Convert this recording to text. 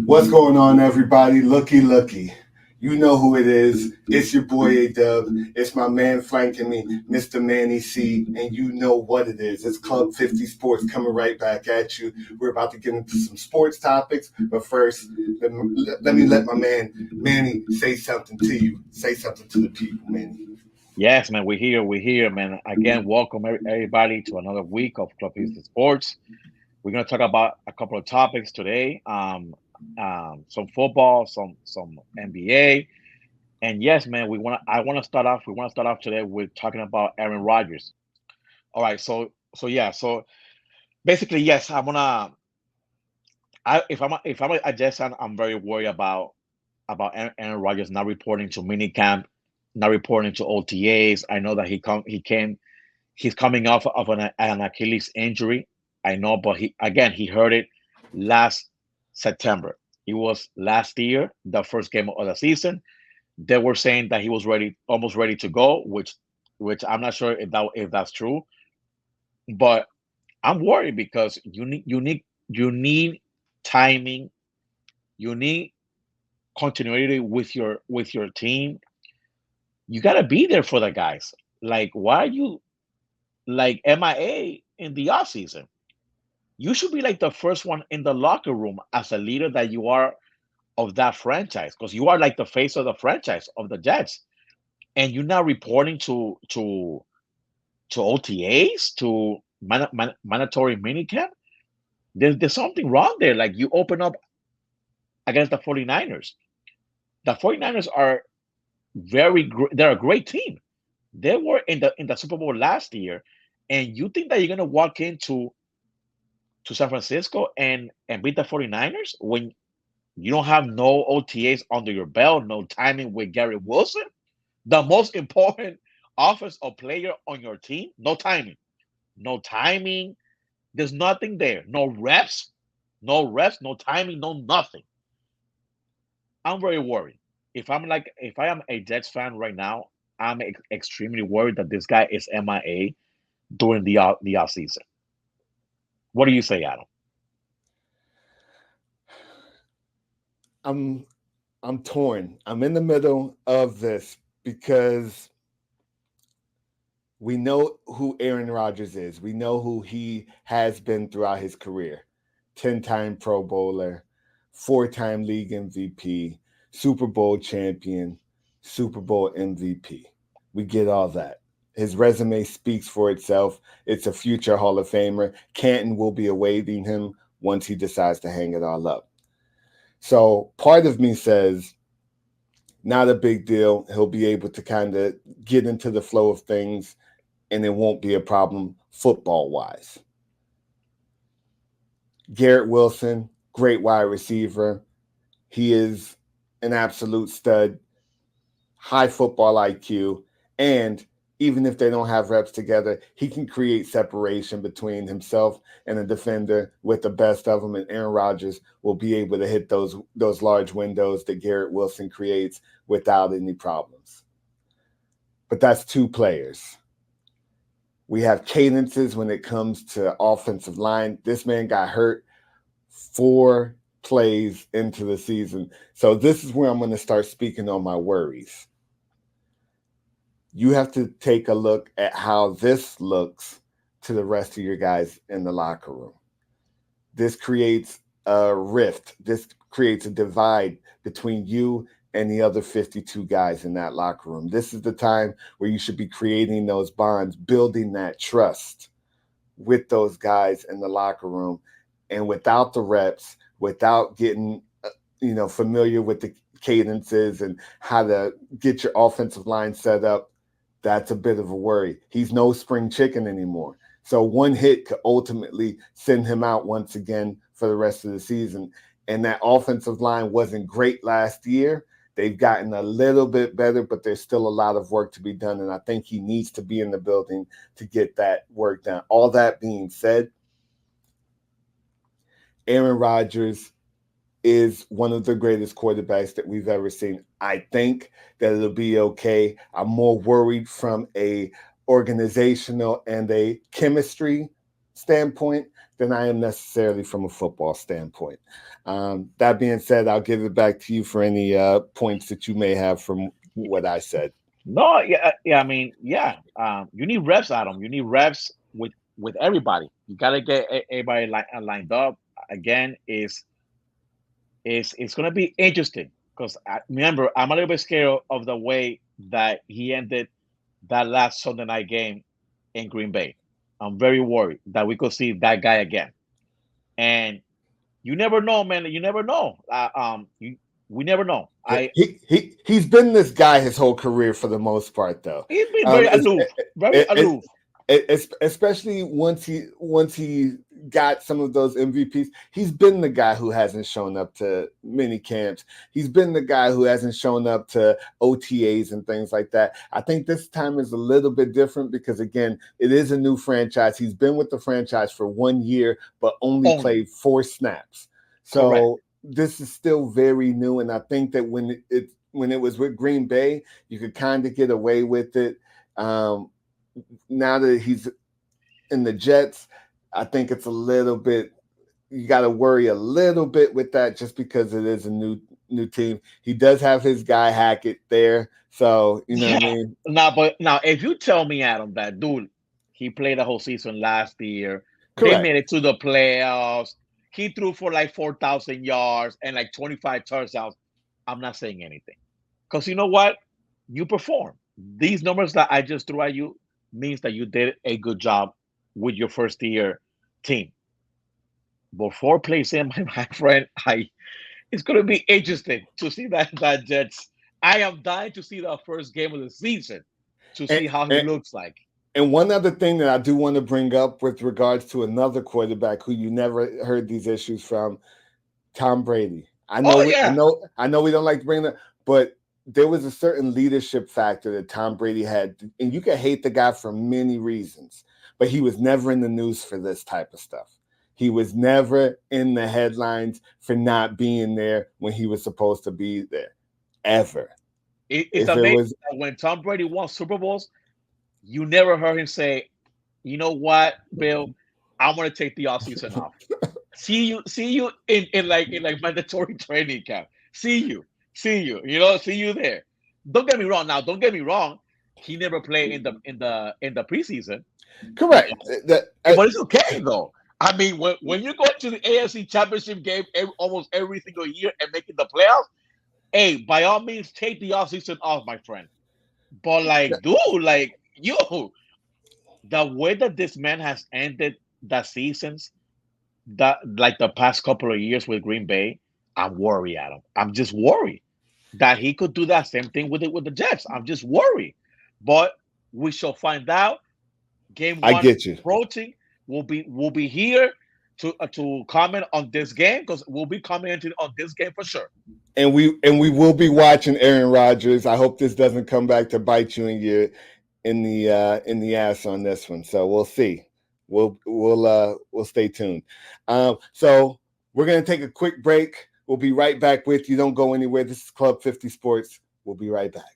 What's going on, everybody? Looky. You know who it is. It's your boy A-Dub. It's my man flanking me, Mr. Manny C. And you know what it is. It's Club 50 Sports coming right back at you. We're about to get into some sports topics. But first, let my man Manny say something to you. Say something to the people, Manny. Yes, man, we're here, man. Again, welcome everybody to another week of Club Houston Sports. We're gonna talk about a couple of topics today. Some football, some NBA, and yes, man, I want to start off. We want to start off today with talking about Aaron Rodgers. All right, so basically, yes, I wanna. If I'm a Jets fan, I'm very worried about Aaron Rodgers not reporting to minicamp, not reporting to OTAs. I know that he's coming off of an Achilles injury. I know, but he hurt it last September. It was last year, the first game of the season. They were saying that he was ready, almost ready to go, which I'm not sure if that's true. But I'm worried because you need timing, you need continuity with your team. You got to be there for the guys. Like, why are you like MIA in the off season? You should be like the first one in the locker room as a leader that you are of that franchise, because you are like the face of the franchise of the Jets, and you're not reporting to OTAs, to mandatory minicamp. There's something wrong there. Like, you open up against the 49ers. The 49ers are they're a great team. They were in the Super Bowl last year, and you think that you're gonna walk into to San Francisco and beat the 49ers when you don't have no OTAs under your belt, no timing with Gary Wilson, the most important offensive player on your team? No timing. No timing. There's nothing there. No reps. No reps, no timing, no nothing. I'm very worried. If I am a Jets fan right now, I'm extremely worried that this guy is MIA during the off season. What do you say, Adam? I'm I'm torn. I'm in the middle of this because we know who Aaron Rodgers is. We know who he has been throughout his career. 10-time Pro Bowler, 4-time league MVP, Super Bowl champion, Super Bowl MVP. We get all that. His resume speaks for itself. It's a future Hall of Famer. Canton will be awaiting him once he decides to hang it all up. So part of me says, not a big deal. He'll be able to kind of get into the flow of things and it won't be a problem football wise. Garrett Wilson, great wide receiver. He is an absolute stud, high football IQ, and even if they don't have reps together, he can create separation between himself and a defender with the best of them. And Aaron Rodgers will be able to hit those large windows that Garrett Wilson creates without any problems. But that's two players. We have cadences when it comes to offensive line. This man got hurt 4 plays into the season. So this is where I'm going to start speaking on my worries. You have to take a look at how this looks to the rest of your guys in the locker room. This creates a rift. This creates a divide between you and the other 52 guys in that locker room. This is the time where you should be creating those bonds, building that trust with those guys in the locker room. And without the reps, without getting familiar with the cadences and how to get your offensive line set up, that's a bit of a worry. He's no spring chicken anymore. So one hit could ultimately send him out once again for the rest of the season. And that offensive line wasn't great last year. They've gotten a little bit better, but there's still a lot of work to be done. And I think he needs to be in the building to get that work done. All that being said, Aaron Rodgers is one of the greatest quarterbacks that we've ever seen. I think that it'll be okay. I'm more worried from a organizational and a chemistry standpoint than I am necessarily from a football standpoint. That being said, I'll give it back to you for any points that you may have from what I said. No, yeah. I mean, yeah. You need reps, Adam. You need reps with everybody. You gotta get everybody lined up. Again, is it's gonna be interesting because remember, I'm a little bit scared of the way that he ended that last Sunday night game in Green Bay. I'm very worried that we could see that guy again. And you never know, man. You never know. We never know. He's been this guy his whole career for the most part, though. He's been Um, very it's, aloof, very it, aloof. especially once he got some of those MVPs. He's been the guy who hasn't shown up to mini camps. He's been the guy who hasn't shown up to OTAs and things like that. I think this time is a little bit different because, again, it is a new franchise. He's been with the franchise for 1 year, but only Only played 4 snaps. correct. So this is still very new, and I think that when it was with Green Bay, you could kind of get away with it. Now that he's in the Jets, I think it's a little bit. You got to worry a little bit with that, just because it is a new team. He does have his guy Hackett there, so you know what I Yeah. mean. Now, if you tell me, Adam, that dude, he played the whole season last year. They Correct. made it to the playoffs. He threw for like 4,000 yards and like 25 touchdowns. I'm not saying anything because you know what? You perform. These numbers that I just threw at you means that you did a good job with your first year team. Before placing my friend, it's going to be interesting to see that Jets. I am dying to see the first game of the season to And, see how he and looks like. and one other thing that I do want to bring up with regards to another quarterback who you never heard these issues from, Tom Brady. Oh yeah, I know we don't like to bring that, but there was a certain leadership factor that Tom Brady had, and you can hate the guy for many reasons, but he was never in the news for this type of stuff. He was never in the headlines for not being there when he was supposed to be there, ever. it's If it amazing was that when Tom Brady won Super Bowls, you never heard him say, "You know what, Bill, I'm going to take the off season off. See you in like mandatory training camp. See you. You know, see you there." Don't get me wrong. Now, don't get me wrong. He never played in the preseason, but correct, that but it's okay though. I mean, when you go to the AFC Championship game almost every single year and making the playoffs, hey, by all means, take the offseason off, my friend. But like, dude, like, yo, the way that this man has ended the seasons, that like the past couple of years with Green Bay, I'm worried, Adam. I'm just worried that he could do that same thing with the Jets. I'm just worried, but we shall find out. Game I one get you. approaching. We'll be here to comment on this game because we'll be commenting on this game for sure. And we will be watching Aaron Rodgers. I hope this doesn't come back to bite you in the ass on this one. So we'll see. We'll stay tuned. So we're gonna take a quick break. We'll be right back with you. Don't go anywhere. This is Club 50 Sports. We'll be right back.